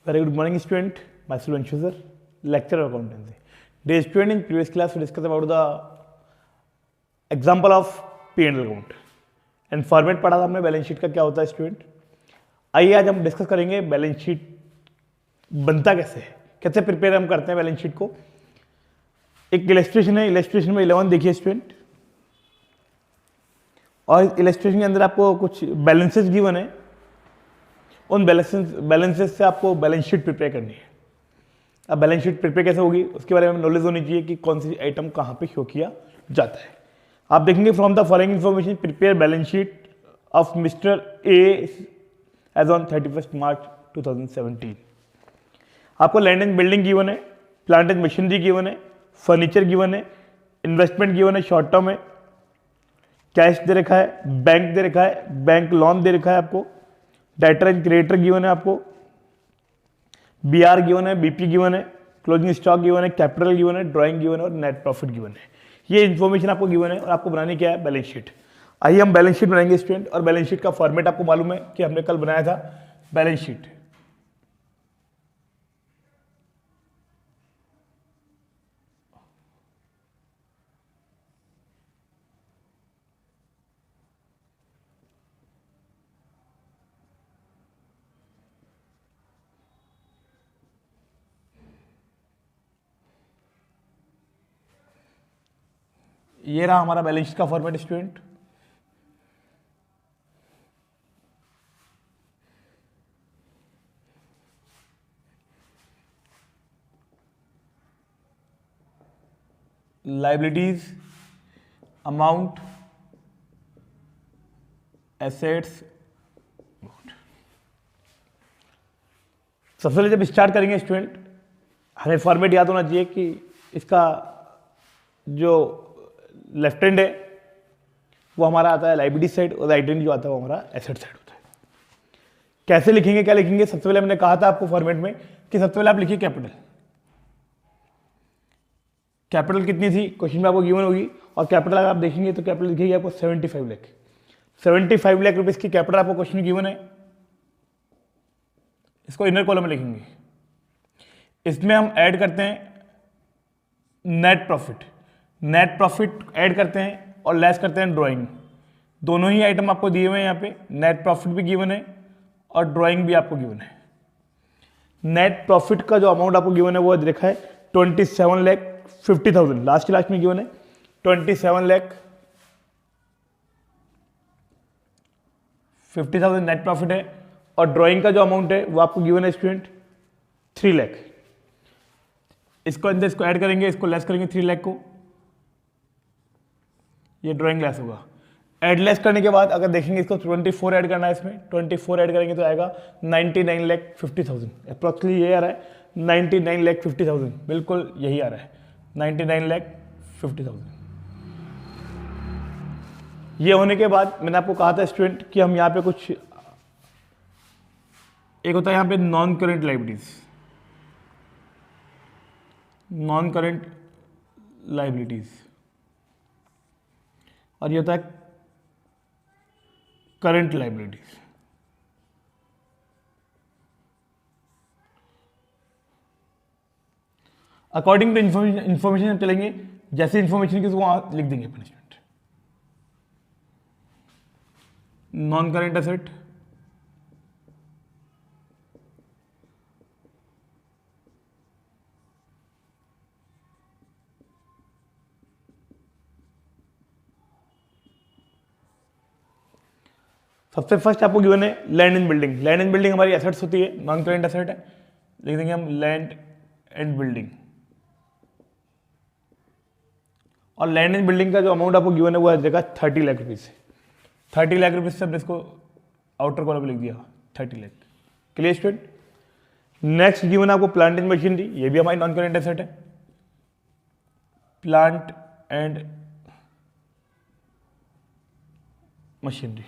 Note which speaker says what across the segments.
Speaker 1: Very good morning, student. Myself Anshu sir, lecturer of accountancy. Dear student, in previous class we discussed about the example of P&L account and format पढ़ा था हमने balance sheet का क्या होता है student. आइए आज हम डिस्कस करेंगे बैलेंस शीट बनता कैसे है, कैसे प्रिपेयर हम करते हैं बैलेंस शीट को. एक इलस्ट्रेशन है, इलस्ट्रेशन में 11 देखिए स्टूडेंट, और इलस्ट्रेशन के अंदर आपको कुछ बैलेंसेस गिवन है. उन बैलेंसेस से आपको बैलेंस शीट प्रिपेयर करनी है. अब बैलेंस शीट प्रिपेयर कैसे होगी उसके बारे में नॉलेज होनी चाहिए कि कौन सी आइटम कहाँ पे शो किया जाता है. आप देखेंगे from the following information prepare balance sheet of mister A as on 31 March 2017. आपको लैंड एंड बिल्डिंग गिवन है, प्लांट एंड मशीनरी गिवन है, फर्नीचर गिवन है, इन्वेस्टमेंट गिवन है शॉर्ट टर्म है, कैश दे रखा है, बैंक दे रखा है, बैंक लोन दे रखा है आपको, डेटर एंड क्रेडिटर गिवन है आपको, बीआर गिवन है, बीपी गिवन है, क्लोजिंग स्टॉक गिवन है, कैपिटल गिवन है, ड्राइंग गिवन है और नेट प्रॉफिट गिवन है. ये इन्फॉर्मेशन आपको गिवन है और आपको बनानी क्या है, बैलेंस शीट. आइए हम बैलेंस शीट बनाएंगे स्टूडेंट. और बैलेंस शीट का फॉर्मेट आपको मालूम है कि हमने कल बनाया था बैलेंस शीट. ये रहा हमारा बैलेंस शीट का format student. Liabilities, amount, assets. सबसे पहले जब स्टार्ट करेंगे स्टूडेंट, हमें फॉर्मेट याद होना चाहिए कि इसका जो लेफ्ट हैंड है वो हमारा आता है लाइबिलिटी साइड और राइट हैंड जो आता है वो हमारा एसेट साइड होता है. कैसे लिखेंगे, क्या लिखेंगे? सबसे पहले हमने कहा था आपको फॉर्मेट में कि सबसे पहले आप लिखिए कैपिटल. कैपिटल कितनी थी क्वेश्चन में आपको गिवन होगी, और कैपिटल अगर आप देखेंगे तो कैपिटल लिखिएगा आपको 75 लाख. 75 लाख रुपीज की कैपिटल आपको क्वेश्चन में गिवन है. इसको इनर कॉलम में लिखेंगे. इसमें हम ऐड करते हैं net profit. Net profit add करते हैं और लेस करते हैं ड्राइंग. दोनों ही आइटम आपको दिए हुए हैं यहाँ पे. नेट प्रॉफिट भी गिवन है और ड्राइंग भी आपको गिवन है. नेट प्रॉफिट का जो अमाउंट आपको गिवन है वो लिखा है 27,50,000. लास्ट में गिवन है 27,50,000 नेट प्रॉफिट है. और ड्राइंग का जो अमाउंट है वो आपको गिवन है स्टूडेंट 3 लाख. इसको अंदर इसको ऐड करेंगे, इसको लेस करेंगे 3 लाख को, ये ड्राइंग लेस होगा. ऐड लेस करने के बाद अगर देखेंगे इसको 24 ऐड करना है, इसमें 24 ऐड करेंगे तो आएगा 99,50,000. अप्रॉक्सिमेटली ये आ रहा है 99,50,000. बिल्कुल यही आ रहा है 99,50,000. ये होने के बाद मैंने आपको कहा था स्टूडेंट कि हम यहाँ पे कुछ एक होता है यहाँ पे non current liabilities. Non current liabilities और ये होता है current liabilities. According to information हम चलेंगे, जैसे इंफॉर्मेशन की वहां लिख देंगे अपन स्टूडेंट. नॉन करेंट एसेट, सबसे फर्स्ट आपको गिवन है land and building. Land and building हमारी एसेट्स होती है, नॉन करेंट एसेट है. लिख देंगे हम लैंड एंड बिल्डिंग. और लैंड एंड बिल्डिंग का जो अमाउंट आपको गिवन है वो देगा 30 लाख रुपीज. 30 लाख रुपीज से हमने इसको आउटर कॉलम में लिख दिया 30 lakh. Clear student? Next given है आपको प्लांट एंड मशीनरी. ये भी हमारी नॉन करेंट एसेट है. Plant and machinery.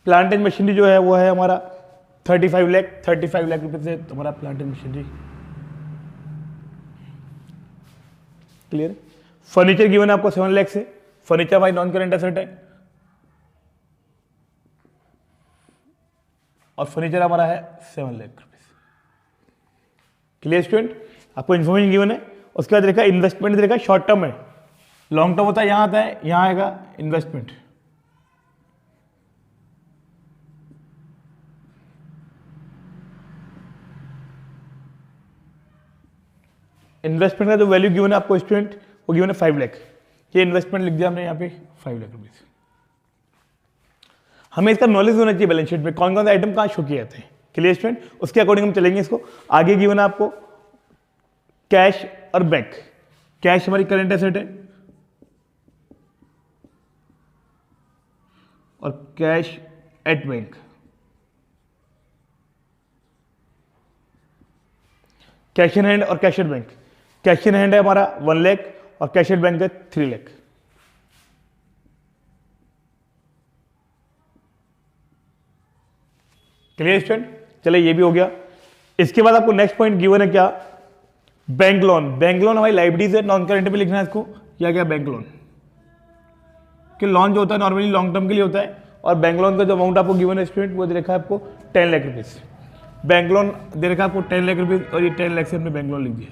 Speaker 1: Plant and machinery जो है वो है हमारा 35 लाख. 35 लाख रुपए से हमारा plant and machinery. Clear? Furniture given है आपको 7 लाख से. फर्नीचर भाई नॉन करेंट एसेट है और फर्नीचर हमारा है 7 लाख रुपीज. क्लियर स्टूडेंट, आपको इन्फॉर्मेशन गिवन है। उसके बाद देखा इन्वेस्टमेंट देखा शॉर्ट टर्म है, लॉन्ग टर्म होता है, यहाँ आता है, यहाँ आएगा इन्वेस्टमेंट। इन्वेस्टमेंट का जो वैल्यू गिवन है आपको स्टूडेंट, वो गिवन है 5 लाख। ये इन्वेस्टमेंट लिख दिया हमने यहाँ पे 5 लाख रुपीज। हमें इसका नॉलेज होना चाहिए बैलेंस शीट में कौन कौन से आइटम कहाँ शो किए जाते हैं। क्लियर स्टूडेंट, उसके अकॉर्डिंग हम चलेंगे। इसको आगे गिवन है आपको कैश और बैंक। कैश हमारी करंट एसेट है और cash at bank. Cash in hand और cash at bank. Cash in hand है हमारा 1 लाख और कैश एट बैंक है 3 लाख। क्लियर स्टूडेंट, चलिए ये भी हो गया। इसके बाद आपको नेक्स्ट पॉइंट गिवन है क्या, बैंक लोन। बैंक लोन हमारी लाइबिलिटीज है, नॉन करेंट पे लिखना है इसको, या क्या बैंक लोन। कि लोन जो होता है नॉर्मली लॉन्ग टर्म के लिए होता है, और बैंक लोन का जो अमाउंट आपको गिवन है स्टूडेंट वो दे रखा है आपको 10 लाख रुपीज। बैंक लोन दे रखा है आपको 10 लाख रुपीज और ये 10 लाख से हमने बैंक लोन लिख दिया।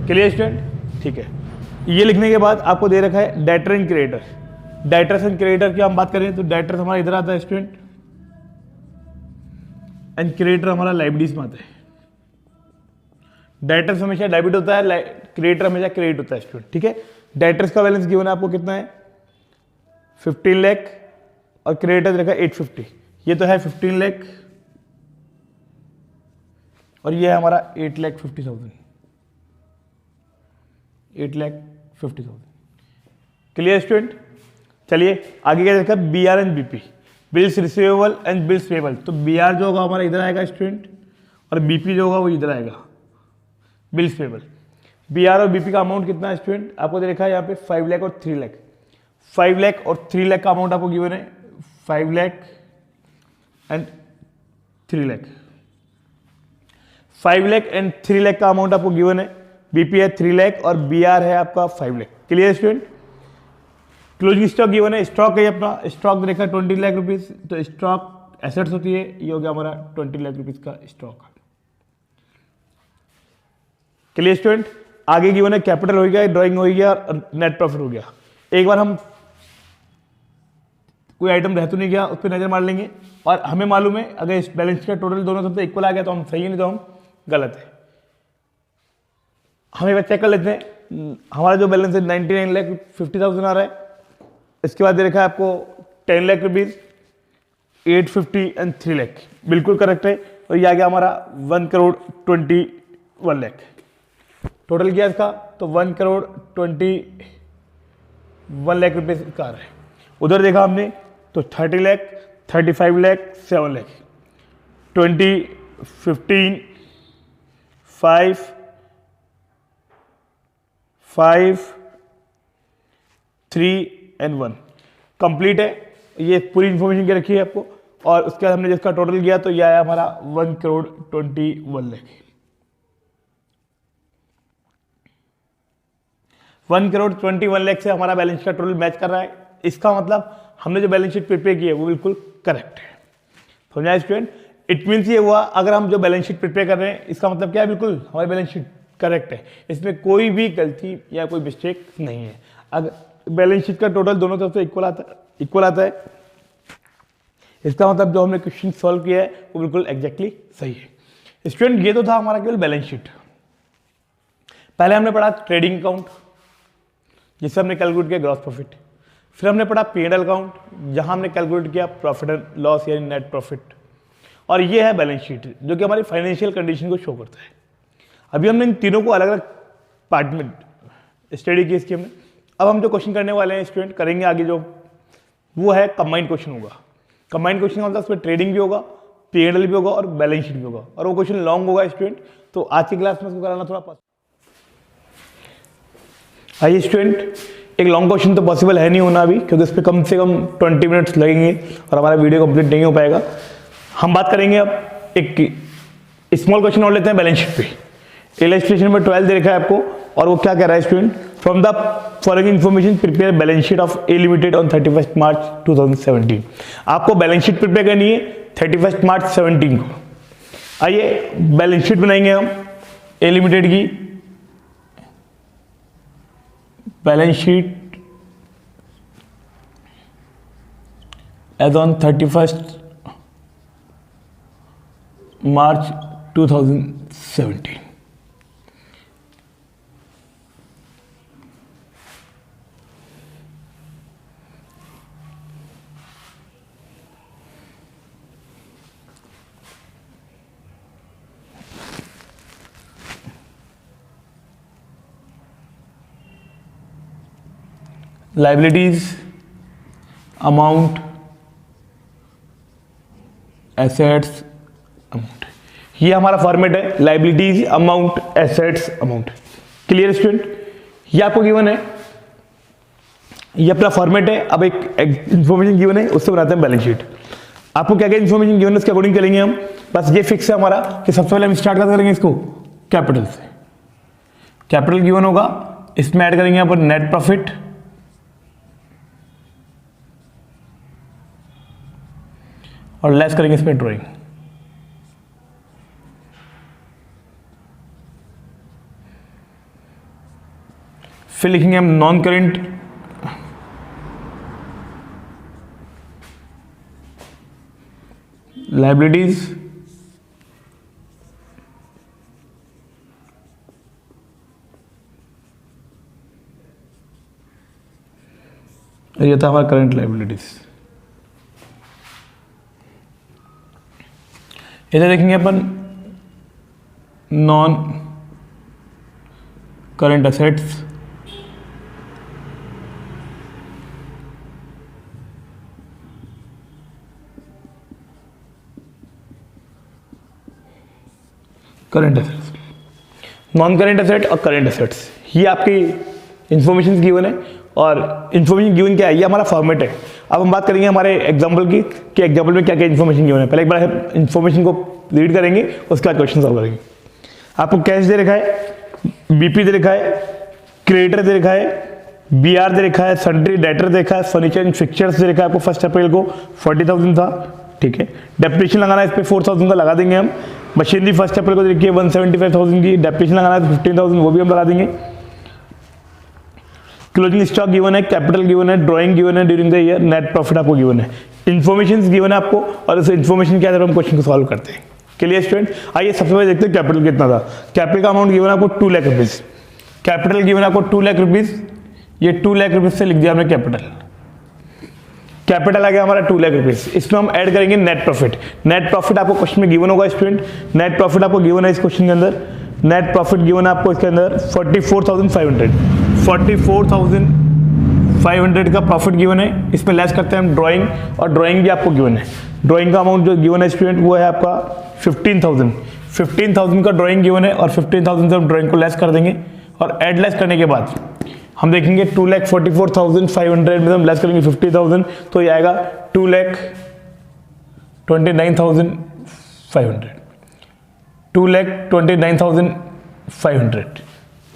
Speaker 1: क्लियर स्टूडेंट, ठीक है। ये लिखने के बाद आपको दे रखा है debtor and creditor. Debtors and creditor की हम बात करें तो डेटर्स हमारा इधर आता है स्टूडेंट, एंड क्रेडिटर हमारा लाइबिलिटीज में आता है। डेटर्स हमेशा डेबिट होता है, क्रेडिटर हमेशा क्रेडिट होता है स्टूडेंट, ठीक है। डेटर्स का बैलेंस गिवन है आपको कितना है 15 लाख और क्रेडिटर देखा 850। ये तो है 15 लाख और ये है हमारा 8,50,000। 8,50,000। क्लियर स्टूडेंट, चलिए आगे क्या देखा, B R and BP, bills receivable and bills payable. तो बी आर जो होगा हमारा इधर आएगा स्टूडेंट और बीपी जो होगा वो इधर आएगा, बिल्स पेबल। बी आर और बीपी का अमाउंट कितना है स्टूडेंट, आपको देखा है यहाँ पे 5 लाख और 3 लाख। 5 लाख और 3 लाख का अमाउंट आपको गिवन है, 5 लाख एंड 3 लाख। 5 लाख एंड 3 लाख का अमाउंट आपको गिवन है, बीपी है 3 लाख और बी आर है आपका 5 lakh. Clear student, closing stock given है, स्टॉक है अपना, स्टॉक देखा 20 लाख रुपीज। तो स्टॉक एसेट्स होती है, ये हो गया हमारा 20 लाख रुपीज का स्टॉक। क्लियर स्टूडेंट, आगे गिवन है कैपिटल हो गया, ड्राइंग हो गया और नेट प्रॉफिट हो गया। एक बार हम कोई आइटम रह तो नहीं गया उस पर नजर मार लेंगे, और हमें मालूम है अगर इस बैलेंस का टोटल दोनों सबसे इक्वल आ गया तो हम सही है, नहीं तो हम गलत है। हम एक बार चेक कर लेते हैं, हमारा जो बैलेंस है 99,50,000 आ रहा है। इसके बाद दे रखा है आपको 10 लाख रुपीज, 850 एंड 3 लाख, बिल्कुल करेक्ट है। और ये आ गया हमारा 1,21 लाख। टोटल किया इसका तो 1,21 लाख रुपए का आ रहा है। उधर देखा हमने तो 30 लाख, 35 लाख, 7 लाख, 20, 15, 5, 3 एंड 1 कंप्लीट है। ये पूरी इंफॉर्मेशन के रखी है आपको। और उसके बाद हमने जिसका टोटल किया तो यह आया हमारा 1,21 लाख। 1,21 लाख से हमारा बैलेंस का टोटल मैच कर रहा है। इसका मतलब हमने जो बैलेंस शीट प्रिपेयर की है वो बिल्कुल करेक्ट है। समझा स्टूडेंट, इट मीन्स ये हुआ अगर हम जो बैलेंस शीट प्रिपेयर कर रहे हैं इसका मतलब क्या है, बिल्कुल हमारी बैलेंस शीट करेक्ट है, इसमें कोई भी गलती या कोई मिस्टेक नहीं है। अगर बैलेंस शीट का टोटल दोनों तरफ से इक्वल आता है इसका मतलब जो हमने क्वेश्चन सॉल्व किया है वो बिल्कुल एग्जैक्टली सही है। स्टूडेंट, ये तो था हमारा केवल बैलेंस शीट। पहले हमने पढ़ा ट्रेडिंग अकाउंट जिससे हमने कैलकुलेट किया ग्रॉस प्रॉफिट। फिर हमने पढ़ा P&L अकाउंट जहां हमने कैलकुलेट किया प्रॉफिट एंड लॉस यानी नेट प्रॉफिट। और ये है बैलेंस शीट जो कि हमारी फाइनेंशियल कंडीशन को शो करता है। अभी हमने इन तीनों को अलग अलग पार्ट में स्टडी की इसकी हमने। अब हम जो क्वेश्चन करने वाले हैं स्टूडेंट करेंगे आगे जो वो है कंबाइंड क्वेश्चन होगा। कंबाइंड क्वेश्चन मतलब उसमें ट्रेडिंग भी होगा, P&L भी होगा और बैलेंस शीट भी होगा, और वो क्वेश्चन लॉन्ग होगा स्टूडेंट। तो आज की क्लास में उसको कराना थोड़ा आइए स्टूडेंट, एक लॉन्ग क्वेश्चन तो पॉसिबल है नहीं होना अभी क्योंकि इस पर कम से कम 20 मिनट्स लगेंगे और हमारा वीडियो कंप्लीट नहीं हो पाएगा। हम बात करेंगे अब एक स्मॉल क्वेश्चन और लेते हैं बैलेंस शीट पे। इलस्ट्रेशन में 12 दे रखा है आपको और वो क्या कह रहा है student, from the following information prepare balance sheet of A limited on 31 March 2017। आपको बैलेंस शीट प्रिपेयर करनी है 31 मार्च 17 को। आइए बैलेंस शीट बनाएंगे हम ए लिमिटेड की। Balance sheet as on 31 March 2017। Liabilities, amount, assets, amount, ये हमारा फॉर्मेट है। Liabilities, amount, assets, amount. Clear student? ये आपको गिवन है, ये अपना फॉर्मेट है। अब एक इंफॉर्मेशन गिवन है, उससे बनाते हैं बैलेंस शीट। आपको क्या क्या इंफॉर्मेशन गिवन है उसके अकॉर्डिंग चलेंगे हम। बस ये फिक्स है हमारा कि सबसे पहले हम स्टार्ट करेंगे इसको कैपिटल से। कैपिटल गिवन होगा, इसमें ऐड करेंगे अपन नेट प्रॉफिट, और लेस करेंगे इसमें ड्राइंग। फिर लिखेंगे हम नॉन करेंट लाइबिलिटीज, ये था हमारा करंट लाइबिलिटीज। इधर देखेंगे अपन non current assets, current assets, non current asset और करंट असेट्स, ये आपकी इंफॉर्मेशन गिवन है। और इंफॉर्मेशन गिवन क्या है, ये हमारा फॉर्मेट है। अब हम बात करेंगे हमारे एग्जांपल की कि एग्जांपल में क्या क्या इंफॉर्मेशन गिवन है। पहले एक बार इंफॉर्मेशन को रीड करेंगे, उसके बाद क्वेश्चन सॉल्व करेंगे। आपको कैश दे रखा है, बीपी दे रखा है, क्रेडिटर दे रखा है, बीआर दे रखा है, सन्ड्री डेटर दे रखा है, फर्नीचर एंड फिक्चर्स दे रखा है। आपको 1 अप्रैल को 40,000 था, ठीक है। डेप्रिसिएशन लगाना है, इस पर 4,000 का लगा देंगे हम। मशीनरी 1 अप्रैल को देखिए 175,000 की, डेप्रिसिएशन लगाना है 15,000, वो भी हम लगा देंगे। क्लोजिंग स्टॉक गिवन है, कैपिटल गिवन है, ड्राइंग गिवन है during the year, net profit आपको गिवन है, इन्फॉर्मेशन गिवन है आपको, और उस इन्फॉर्मेशन के आधार पर हम क्वेश्चन को सॉल्व करते हैं। Clear student? आइए सबसे पहले देखते हैं कैपिटल कितना था। कैपिटल का अमाउंट गिवन है आपको 2 लाख रुपीज। कैपिटल गिवन है आपको 2 लाख रुपीज, ये 2 लाख रुपीज से लिख दिया हमने कैपिटल। कैपिटल आ गया हमारा 2 लाख रुपीज। इसमें हम ऐड करेंगे नेट प्रॉफिट। नेट प्रॉफिट आपको क्वेश्चन में गिवन होगा स्टूडेंट, नेट प्रॉफिट आपको गिवन है इस क्वेश्चन के अंदर। नेट प्रॉफिट गिवन है आपको इसके अंदर 44,500, 44,500 का प्रॉफिट गिवन है। इसमें लेस करते हैं हम ड्राइंग, और ड्राइंग भी आपको गिवन है। ड्राइंग का अमाउंट जो गिवन है स्टूडेंट वो है आपका 15,000 का ड्राइंग गिवन है, और 15,000 से हम ड्राइंग को लेस कर देंगे, और एड लेस करने के बाद हम देखेंगे 2,44,500 में हम लेस करेंगे 50,000, तो ये आएगा 2,29,500, 2,29,500।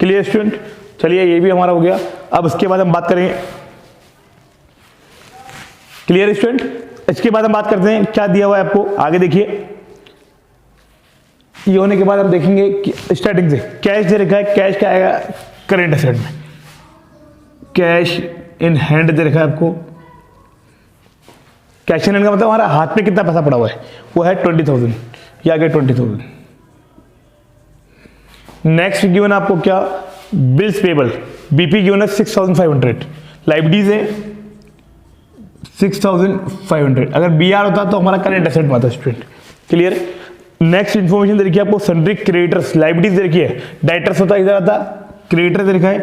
Speaker 1: Clear student? चलिए ये भी हमारा हो गया। अब उसके बाद हम बात करेंगे, क्लियर स्टूडेंट? इसके बाद हम बात करते हैं क्या दिया हुआ है आपको, आगे देखिए। ये होने के बाद हम देखेंगे कि स्टार्टिंग से कैश दे रखा है। कैश क्या आएगा करेंट असेट में, कैश इन हैंड दे रखा है आपको। कैश इन हैंड का मतलब हमारा हाथ में कितना पैसा पड़ा हुआ है, वो है 20,000, ये आ गया 20,000। नेक्स्ट गिवन आपको क्या, बिल्स पेबल, बीपी गिवन है 6,500, लाइबिलिटीज है 6,500। अगर बीआर होता तो हमारा करंट एसेट में आता स्टूडेंट। क्लियर? नेक्स्ट इंफॉर्मेशन दे रखी है आपको सन्ड्री क्रेडिटर्स, लाइबिलिटीज दे रखी है। डेटर्स होता है इधर आता, क्रेडिटर दे रखा है।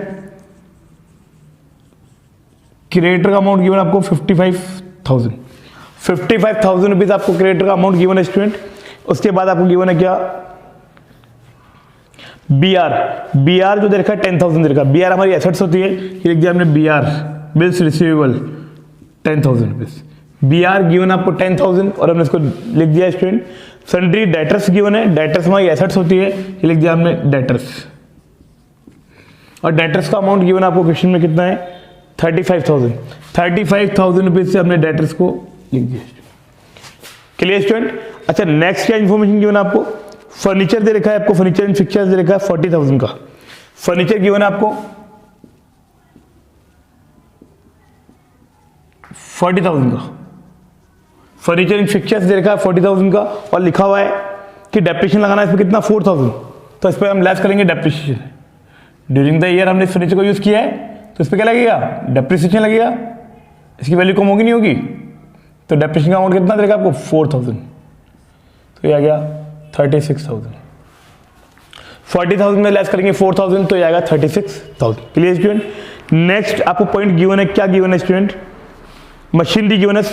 Speaker 1: क्रेडिटर का अमाउंट गिवन आपको 55,000 रुपीज आपको क्रेडिटर का अमाउंट गिवन है स्टूडेंट। उसके बाद आपको गिवन है क्या, बीआर जो दे रखा है 10,000 दे रखा है। बीआर हमारी एसेट्स होती है, ये लिख दिया हमने BR, bills receivable 10,000 rupees. BR given आपको 10,000 और हमने इसको लिख दिया स्टूडेंट। सन्ड्री डेटर्स गिवन है, डेटर्स हमारी एसेट्स होती है, ये लिख दिया हमने डेटर्स। और डेटर्स का अमाउंट गिवन आपको क्वेश्चन में कितना है 35,000 रुपीज से हमने डेटर्स को लिख दिया। Clear student? अच्छा नेक्स्ट क्या इन्फॉर्मेशन गिवन आपको, फर्नीचर दे रखा है आपको, फर्नीचर एंड फिक्चर्स दे रखा है 40,000 का। फर्नीचर गिवन है आपको 40,000 का, फर्नीचर एंड फिक्चर्स दे रखा है 40,000 का, और लिखा हुआ है कि डेप्रिसिएशन लगाना है इस पर कितना 4,000। तो इस पर हम लेस करेंगे डेप्रिसिएशन। ड्यूरिंग द ईयर हमने इस फर्नीचर को यूज किया है, तो इस पर क्या लगेगा, डेप्रिसिएशन लगेगा। इसकी वैल्यू कम होगी नहीं होगी, तो डेप्रिसिएशन का अमाउंट कितना देगा आपको 4,000। तो ये आ गया 36,000। 40,000 में लेस करेंगे 4,000, तो ये आएगा 36,000। Clear student. नेक्स्ट आपको पॉइंट गिवन है, क्या गिवन है स्टूडेंट, मशीनरी गिवन है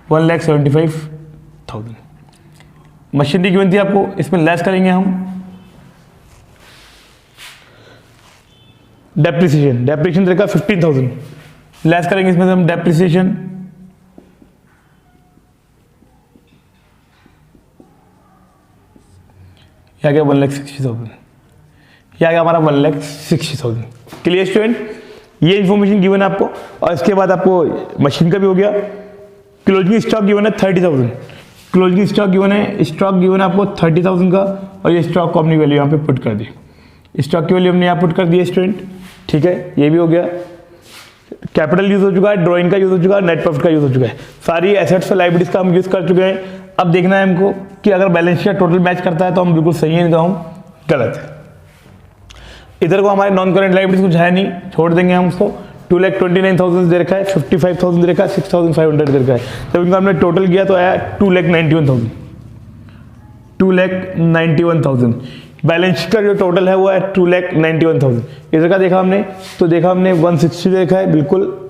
Speaker 1: 1,75,000। मशीनरी गिवन थी आपको, इसमें लेस करेंगे हम डेप्रिसिएशन। डेप्रिसिएशन रहेगा 15,000, लेस करेंगे इसमें से हम डेप्रिसिएशन, क्या गया 1,60,000, क्या गया हमारा 1,60,000। Clear student. ये इंफॉर्मेशन गिवन है आपको, और इसके बाद आपको मशीन का भी हो गया। क्लोजिंग स्टॉक गिवन है 30,000, क्लोजिंग स्टॉक गिवन है, स्टॉक गिवन है आपको 30,000 का, और ये स्टॉक को अपनी वैल्यू यहाँ पे पुट कर दी, स्टॉक की वैल्यू हमने यहाँ पुट कर दी है स्टूडेंट। ठीक है, ये भी हो गया। कैपिटल यूज हो चुका है, ड्राइंग का यूज हो चुका है, नेट प्रॉफिट का यूज हो चुका है, सारी एसेट्स और लायबिलिटीज का हम यूज कर चुके हैं। अब देखना है हमको कि अगर बैलेंस शीट टोटल मैच करता है तो हम बिल्कुल सही है, नहीं तो हम गलत है। इधर को हमारे नॉन करेंट लायबिलिटीज कुछ है नहीं, छोड़ देंगे हम उसको। 2,29,000 दे रखा है, 55,000 दे रखा है, 6,500 दे रखा है। जब इनका हमने टोटल किया तो आया 2,91,000। 2,91,000 बैलेंस शीट का जो टोटल है वो है 2,91,000। इधर का देखा हमने, तो देखा हमने 160 दे रखा है बिल्कुल,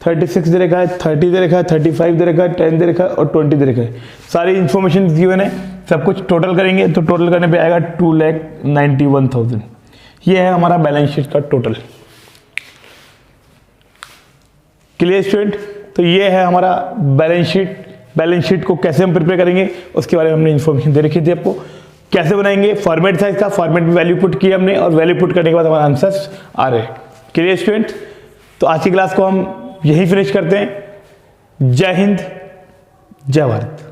Speaker 1: 36 दे रखा है, 30 दे रखा है, 35 दे रखा है, 10 दे रखा है और 20 दे रखा है। सारी इन्फॉर्मेशन गिवन है, सब कुछ टोटल करेंगे तो टोटल करने पे आएगा 2,91,000। ये है हमारा बैलेंस शीट का टोटल। Clear student. तो ये है हमारा बैलेंस शीट। बैलेंस शीट को कैसे हम प्रिपेयर करेंगे उसके बारे में हमने इन्फॉर्मेशन दे रखी थी आपको। कैसे बनाएंगे, फॉर्मेट था इसका, फॉर्मेट में वैल्यू पुट की हमने, और वैल्यू पुट करने के बाद हमारे आंसर्स आ रहे हैं। Clear student. तो आज की क्लास को हम यही फिनिश करते हैं। जय हिंद, जय भारत।